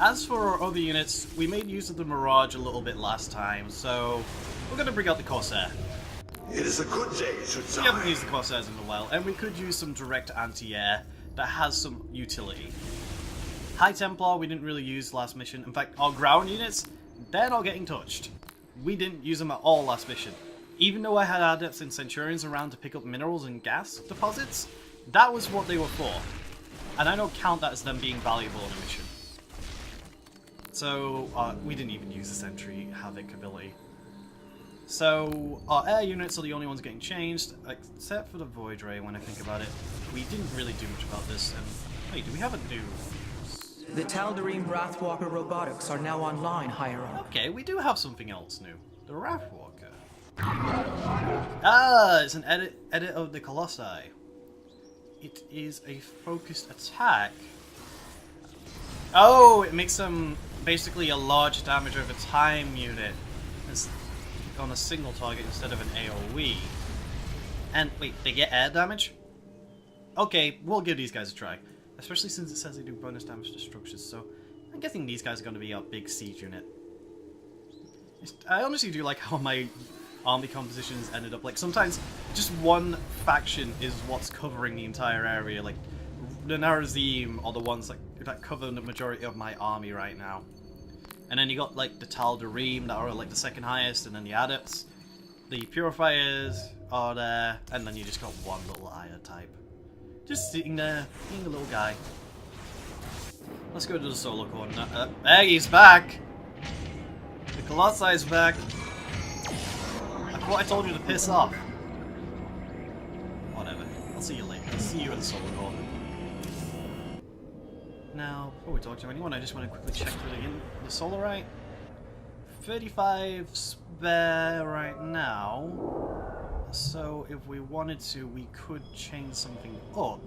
as for our other units, we made use of the Mirage a little bit last time, so we're going to bring out the Corsair. It is a good day to die. We haven't used the Corsairs in a while, and we could use some direct anti-air that has some utility. High Templar we didn't really use last mission. In fact, our ground units, they're not getting touched. We didn't use them at all last mission. Even though I had Adepts and Centurions around to pick up minerals and gas deposits, that was what they were for. And I don't count that as them being valuable in a mission. So, we didn't even use the Sentry Havoc ability. So, our air units are the only ones getting changed, except for the Void Ray when I think about it. We didn't really do much about this, and... Wait, do we have a new... The Tal'Darim Wrathwalker robotics are now online, Hierarch. Okay, we do have something else new. The Wrathwalker. Ah, it's an edit of the Colossi. It is a focused attack. Oh, it makes them basically a large damage over time unit on a single target instead of an AoE. And wait, they get air damage? Okay, we'll give these guys a try. Especially since it says they do bonus damage to structures, so I'm guessing these guys are going to be our big siege unit. I honestly do like how my army compositions ended up. Like, sometimes just one faction is what's covering the entire area. Like, the Narazim are the ones that cover the majority of my army right now. And then you got, like, the Tal'Darim that are, like, the second highest, and then the Adepts. The Purifiers are there, and then you just got one little Aiur type. Just sitting there, being a little guy. Let's go to the Solar Core. There, he's back! The Colossi is back! I thought I told you to piss off. Whatever. I'll see you later. I'll see you in the Solar Core. Now, before we talk to anyone, I just want to quickly check through the Solarite. 35 spare right now. So if we wanted to, we could change something up.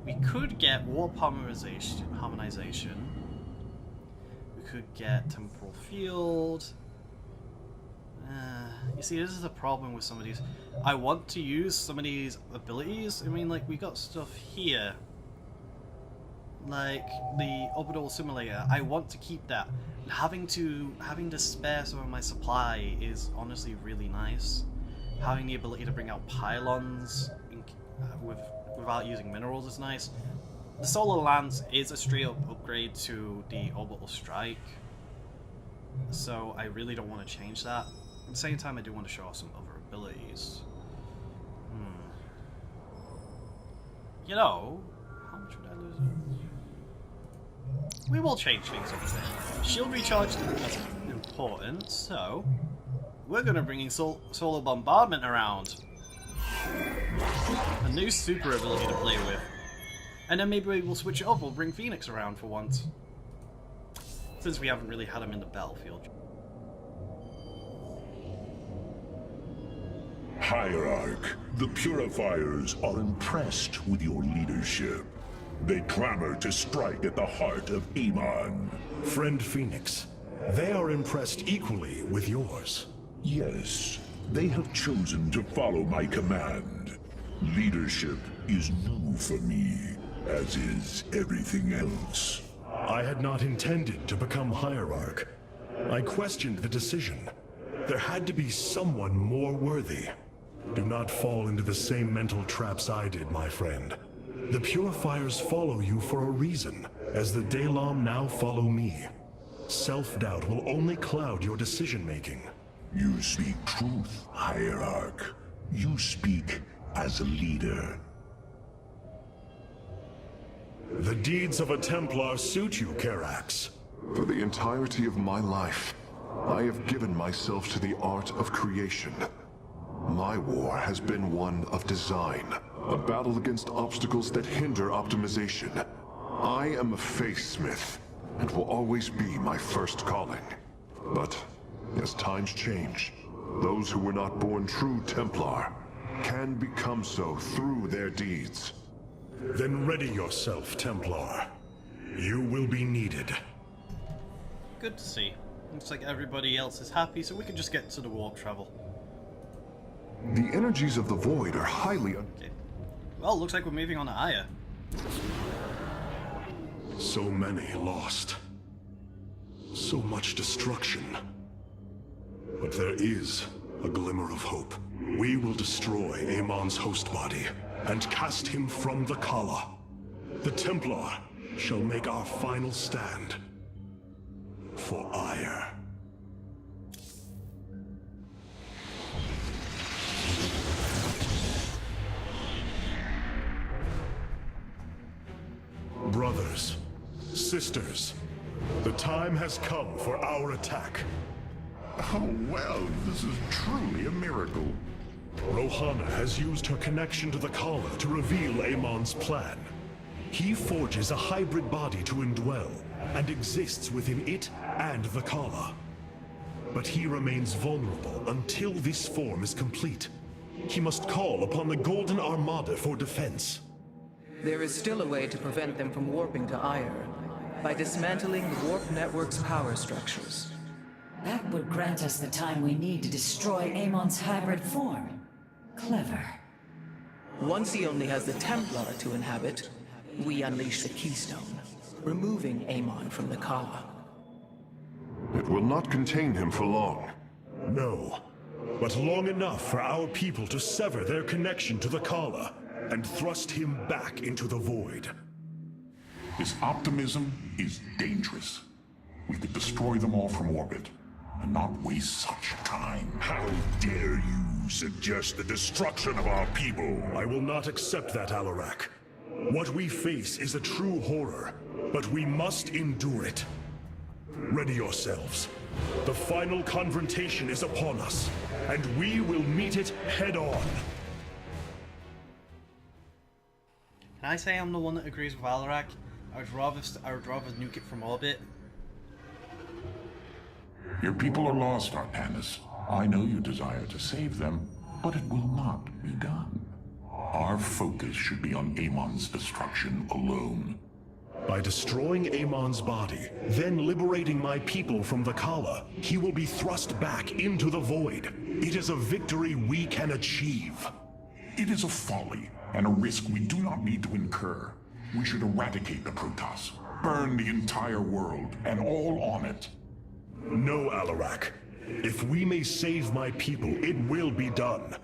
We could get warp harmonization. We could get temporal field. You see, this is the problem with some of these. I want to use some of these abilities. I mean, like, we got stuff here. Like the orbital simulator. I want to keep that. Having to spare some of my supply is honestly really nice. Having the ability to bring out pylons without using minerals is nice. The Solar Lance is a straight up upgrade to the Orbital Strike, so I really don't want to change that. At the same time, I do want to show off some other abilities. You know, how much would I lose? We will change things up a bit. Shield recharge is important, so we're going to bring in Solar Bombardment around. A new super ability to play with. And then maybe we'll switch it up, we'll bring Phoenix around for once. Since we haven't really had him in the battlefield. Hierarch, the Purifiers are impressed with your leadership. They clamor to strike at the heart of Iman. Friend Phoenix, they are impressed equally with yours. Yes, they have chosen to follow my command. Leadership is new for me, as is everything else. I had not intended to become Hierarch. I questioned the decision. There had to be someone more worthy. Do not fall into the same mental traps I did, my friend. The Purifiers follow you for a reason, as the Daylom now follow me. Self-doubt will only cloud your decision-making. You speak truth, Hierarch. You speak as a leader. The deeds of a Templar suit you, Karax. For the entirety of my life, I have given myself to the art of creation. My war has been one of design, a battle against obstacles that hinder optimization. I am a faithsmith, and will always be my first calling. But as times change, those who were not born true Templar can become so through their deeds. Then ready yourself, Templar. You will be needed. Good to see. Looks like everybody else is happy, so we can just get to the warp travel. The energies of the void are highly Okay. Well, looks like we're moving on to Aiur. So many lost. So much destruction. But there is a glimmer of hope. We will destroy Amon's host body and cast him from the Kala. The Templar shall make our final stand for Aiur. Brothers, sisters, the time has come for our attack. Oh, well, this is truly a miracle. Rohana has used her connection to the Kala to reveal Amon's plan. He forges a hybrid body to indwell, and exists within it and the Kala. But he remains vulnerable until this form is complete. He must call upon the Golden Armada for defense. There is still a way to prevent them from warping to Aiur, by dismantling the warp network's power structures. That would grant us the time we need to destroy Amon's hybrid form. Clever. Once he only has the Templar to inhabit, we unleash the Keystone, removing Amon from the Kala. It will not contain him for long. No, but long enough for our people to sever their connection to the Kala and thrust him back into the void. This optimism is dangerous. We could destroy them all from orbit, and not waste such time. How dare you suggest the destruction of our people? I will not accept that, Alarak. What we face is a true horror, but we must endure it. Ready yourselves. The final confrontation is upon us, and we will meet it head-on. Can I say I'm the one that agrees with Alarak? I would rather nuke it from orbit. Your people are lost, Artanis. I know you desire to save them, but it will not be done. Our focus should be on Amon's destruction alone. By destroying Amon's body, then liberating my people from the Kala, he will be thrust back into the void. It is a victory we can achieve. It is a folly, and a risk we do not need to incur. We should eradicate the Protoss, burn the entire world, and all on it. No, Alarak. If we may save my people, it will be done.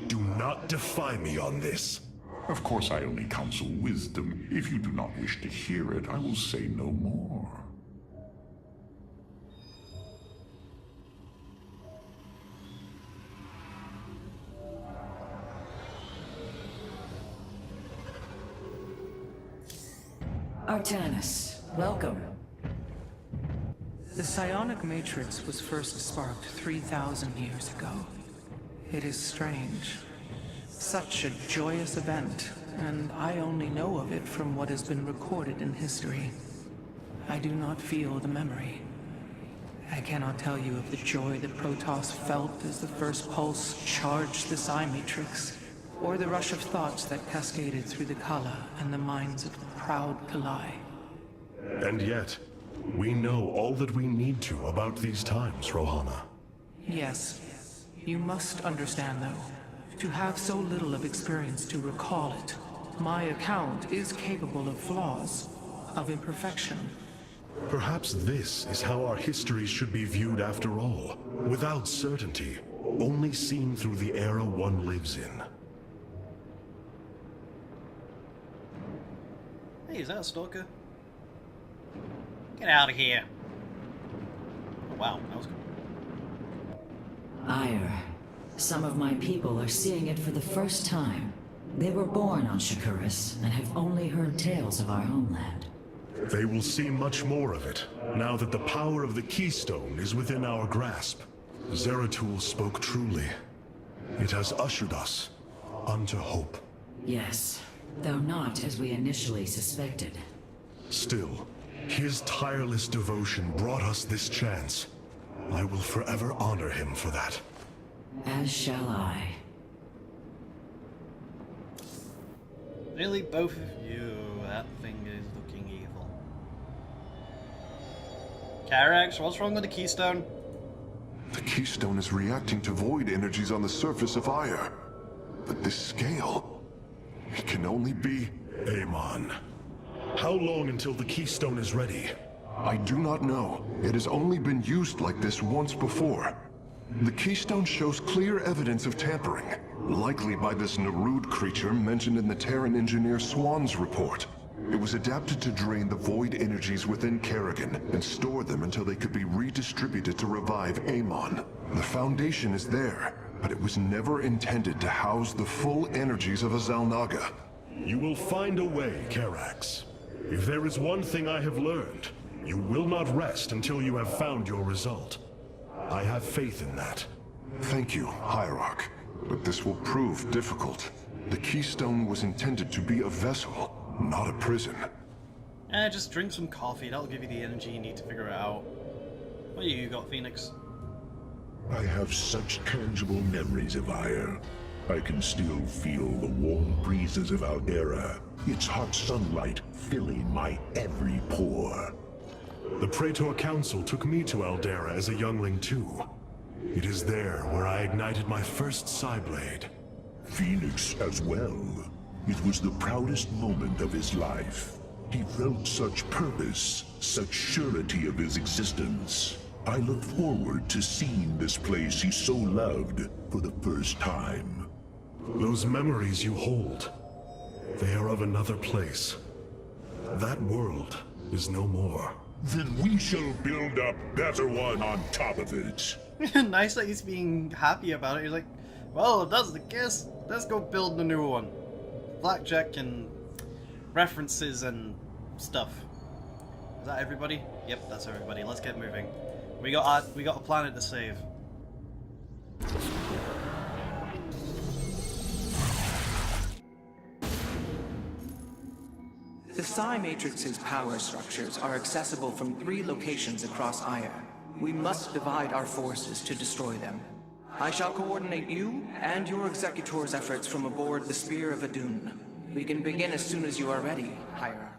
Do not defy me on this. Of course, I only counsel wisdom. If you do not wish to hear it, I will say no more. Artanis, welcome. The psionic matrix was first sparked 3,000 years ago. It is strange. Such a joyous event, and I only know of it from what has been recorded in history. I do not feel the memory. I cannot tell you of the joy that Protoss felt as the first pulse charged the psi matrix, or the rush of thoughts that cascaded through the Kala and the minds of the proud Kalai. And yet, we know all that we need to about these times, Rohana. Yes. You must understand, though, to have so little of experience to recall it, my account is capable of flaws, of imperfection. Perhaps this is how our histories should be viewed after all, without certainty, only seen through the era one lives in. Hey, is that a stalker? Get out of here. Oh, wow, that was good. Aiur. Some of my people are seeing it for the first time. They were born on Shakuras and have only heard tales of our homeland. They will see much more of it, now that the power of the Keystone is within our grasp. Zeratul spoke truly. It has ushered us unto hope. Yes, though not as we initially suspected. Still, his tireless devotion brought us this chance. I will forever honor him for that. As shall I. Really, both of you? That thing is looking evil. Karax, what's wrong with the Keystone? The Keystone is reacting to void energies on the surface of Aiur. But this scale, it can only be... Amon. How long until the Keystone is ready? I do not know. It has only been used like this once before. The keystone shows clear evidence of tampering, likely by this Narud creature mentioned in the Terran engineer Swan's report. It was adapted to drain the void energies within Kerrigan and store them until they could be redistributed to revive Amon. The foundation is there, but it was never intended to house the full energies of a Zalnaga. You will find a way, Karax. If there is one thing I have learned, you will not rest until you have found your result. I have faith in that. Thank you, Hierarch. But this will prove difficult. The keystone was intended to be a vessel, not a prison. Just drink some coffee. That'll give you the energy you need to figure it out. What do you got, Phoenix? I have such tangible memories of Aiur. I can still feel the warm breezes of Aldera, its hot sunlight filling my every pore. The Praetor Council took me to Aldera as a youngling too. It is there where I ignited my first Psyblade. Phoenix as well. It was the proudest moment of his life. He felt such purpose, such surety of his existence. I look forward to seeing this place he so loved for the first time. Those memories you hold, they are of another place. That world is no more. Then we shall build a better one on top of it. Nice that he's being happy about it. He's like, well, if that's the case, let's go build a new one. Blackjack and references and stuff. Is that everybody? Yep, that's everybody. Let's get moving. We got a planet to save. The Psi Matrix's power structures are accessible from 3 locations across Aiur. We must divide our forces to destroy them. I shall coordinate you and your Executor's efforts from aboard the Spear of Adun. We can begin as soon as you are ready, Hierarch.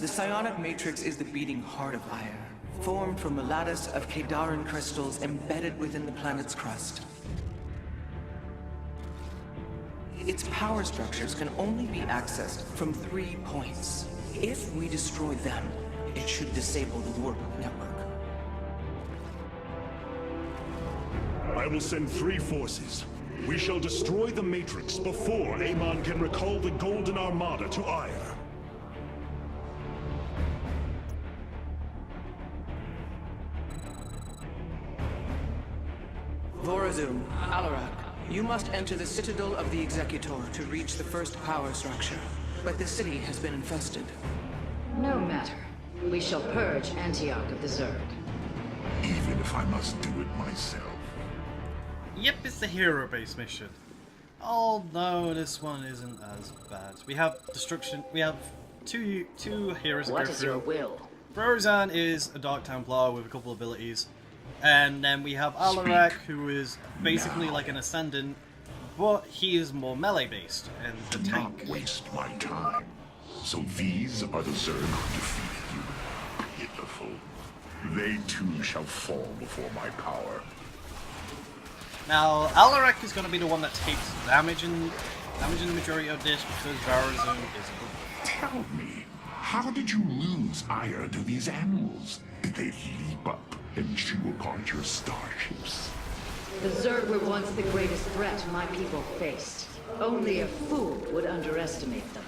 The Psionic Matrix is the beating heart of Aiur, formed from a lattice of Kadaran crystals embedded within the planet's crust. Its power structures can only be accessed from 3 points. If we destroy them, it should disable the warp network. I will send 3 forces. We shall destroy the Matrix before Amon can recall the Golden Armada to Aiur. Vorazun, Alarak, you must enter the Citadel of the Executor to reach the first power structure. But the city has been infested. No matter. We shall purge Antioch of the Zerg. Even if I must do it myself. Yep, it's the hero-based mission. Oh no, this one isn't as bad. We have destruction. We have two heroes to go What is your through. will? Frozan is a Dark Templar with a couple abilities. And then we have Alarak, who is basically like an Ascendant, but he is more melee-based and the Do tank. not waste my time. So these are the Zerg who defeated you. Pitiful. They too shall fall before my power. Now, Alarak is going to be the one that takes damage in the majority of this because Varazun is a Tell me, how did you lose Aiur to these animals? Did they leap up and chew apart your starships? The Zerg were once the greatest threat my people faced. Only a fool would underestimate them.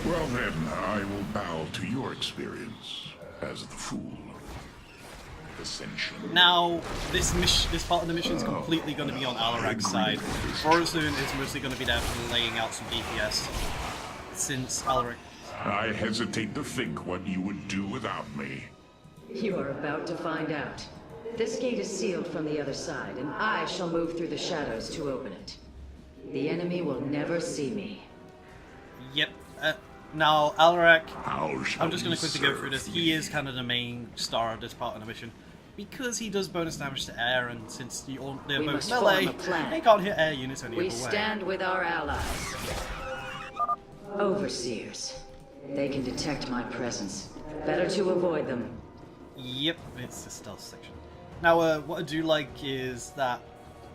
Well then, I will bow to your experience as the fool. Ascension. Now, this part of the mission is completely going to be on Alarak's side. Varazun is mostly going to be there for laying out some DPS, since Alarak... I hesitate to think what you would do without me. You are about to find out. This gate is sealed from the other side, and I shall move through the shadows to open it. The enemy will never see me. Yep. Now, Alarak, How shall I'm just going to we quickly go through serve this. He thee? is kind of the main star of this part of the mission. Because he does bonus damage to air, and since they're We both must melee, form a plan. they can't hit air units any We other way. stand with our allies. Overseers. They can detect my presence. Better to avoid them. Yep, it's the stealth section. Now, what I do like is that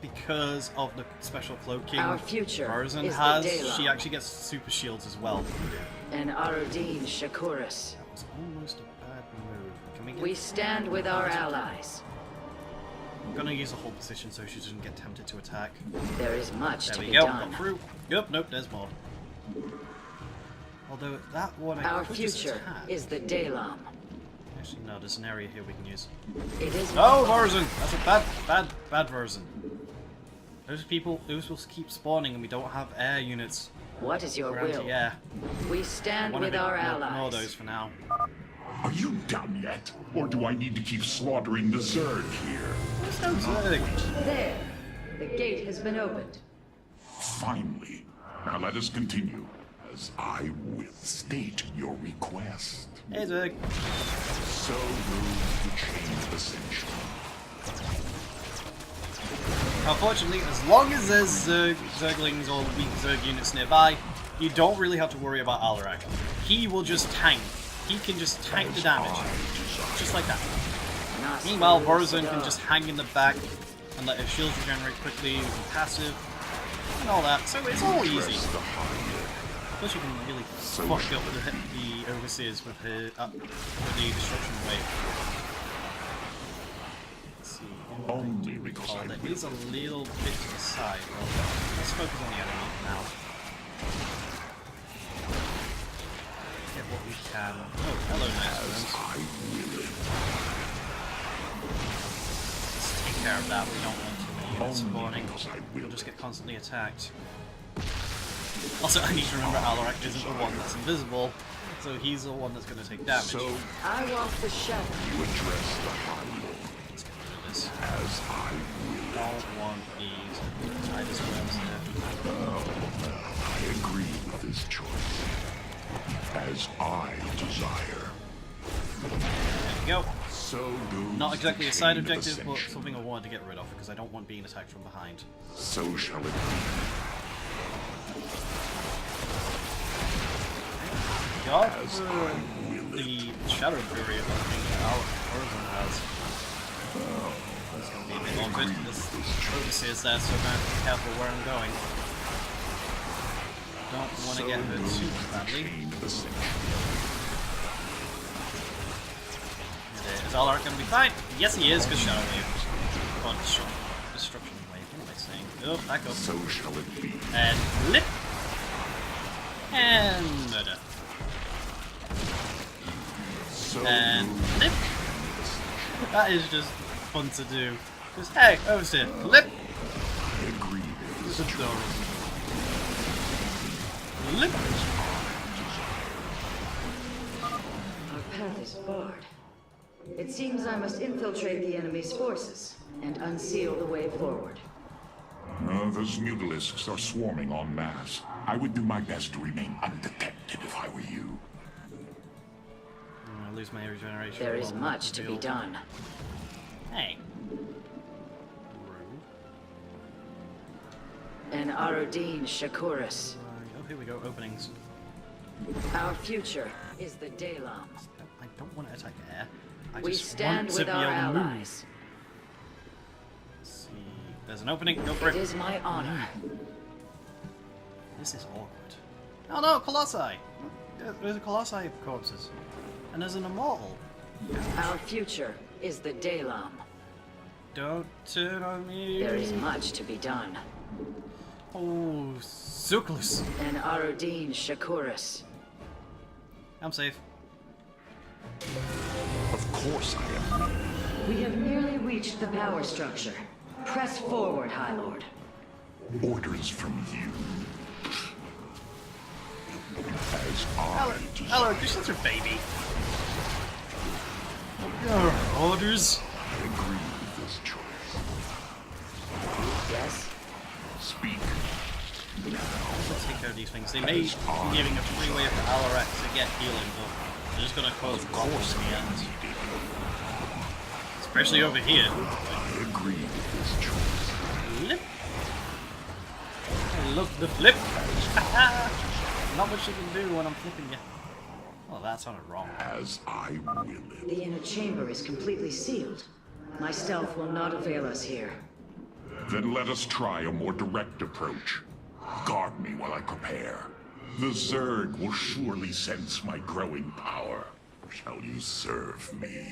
because of the special cloaking Our future Varazun is the has, Daylon. she actually gets super shields as well. And Arudin Shakuras. It's almost a bad move. Can we get... We stand with our allies. I'm gonna use a hold position so she doesn't get tempted to attack. There is much There to we be go, done. got through. Yep, nope, there's more. Although that one I Our could just future attack. is the Dalam. Actually, no, there's an area here we can use. It is No, version! That's a bad version. Those will keep spawning and we don't have air units. What is your We're will? anti-air. We stand with our Ignore allies. those for now. Are you done yet? Or do I need to keep slaughtering the Zerg here? There's no Zerg. There. The gate has been opened. Finally. Now let us continue, as I will state your request. Hey Zerg. So moves the chain of ascension. Unfortunately, as long as there's Zerglings or weak Zerg units nearby, you don't really have to worry about Alarak. He will just tank. He can just tank the damage. Just like that. Meanwhile, Vorazon can just hang in the back and let his shields regenerate quickly with the passive and all that. So it's all easy. Plus you can really fuck up the Overseers with the Destruction Wave. Let's see. Only because I There is a little bit to the side. Well, let's focus on the enemy now. Get what we can. Oh, hello, nice friends. Let's take care of that. We don't want too many units spawning. We'll just get constantly attacked. Also, I need to remember Alarak isn't the one that's invisible, so he's the one that's going to take damage. So I walk the shadow. you address the High Lord Let's get rid of this. as I will. Don't want these Titus worms here. I agree with this choice. As I desire. There we go. So goes Not exactly the a side chain of objective, but ascension. something I wanted to get rid of because I don't want being attacked from behind. So shall it be. God, As I will it. the Shadow Fury of Horizon has. It's going to be a bit awkward. This Overseer's there, so I'm going to have to be careful where I'm going. Don't want to get hurt too badly. Chain of ascension. Is Alarak going to be fine? Yes, he is, because Shadow Wave. Oh, Destruction Wave, what am I saying? Oh, back up. So shall it be. And lip. And murder. So And moves lip. That is just fun to do. Just, hey, Overseer, lip. I agree with It's this choice. adorable. Lip. Our path is barred. It seems I must infiltrate the enemy's forces and unseal the way forward. Those mutalisks are swarming en masse. I would do my best to remain undetected if I were you. I'm gonna lose my regeneration. There is while much to be revealed. done. Hey. An Arodin Shakuris. Oh, here we go. Openings. Our future is the Dalam. I don't want to attack air. I We just stand want to with be our able to move. allies. Let's see. There's an opening. Go for It it. is my honor. This is awkward. Oh no, Colossi! There's a Colossi corpses. And there's an Immortal. Our future is the Dalam. Don't turn on me. There is much to be done. Oh, Zuklus. An Arodin Shakuris. I'm safe. Of course I am. We have nearly reached the power structure. Press forward, High Lord. Orders from you. As I Hello, desire. you're such a baby. Your orders. I agree with this choice. Yes? Speak. Let's take care of these things. They may be giving a free way for Alarak to get healing, but they're just gonna cause problems in the end. Especially over here. I agree with this choice. Flip. I love the flip. Not much you can do when I'm flipping you. Oh, that sounded wrong. As I will it. The inner chamber is completely sealed. My stealth will not avail us here. Then let us try a more direct approach. Guard me while I prepare. The Zerg will surely sense my growing power. shall you serve me?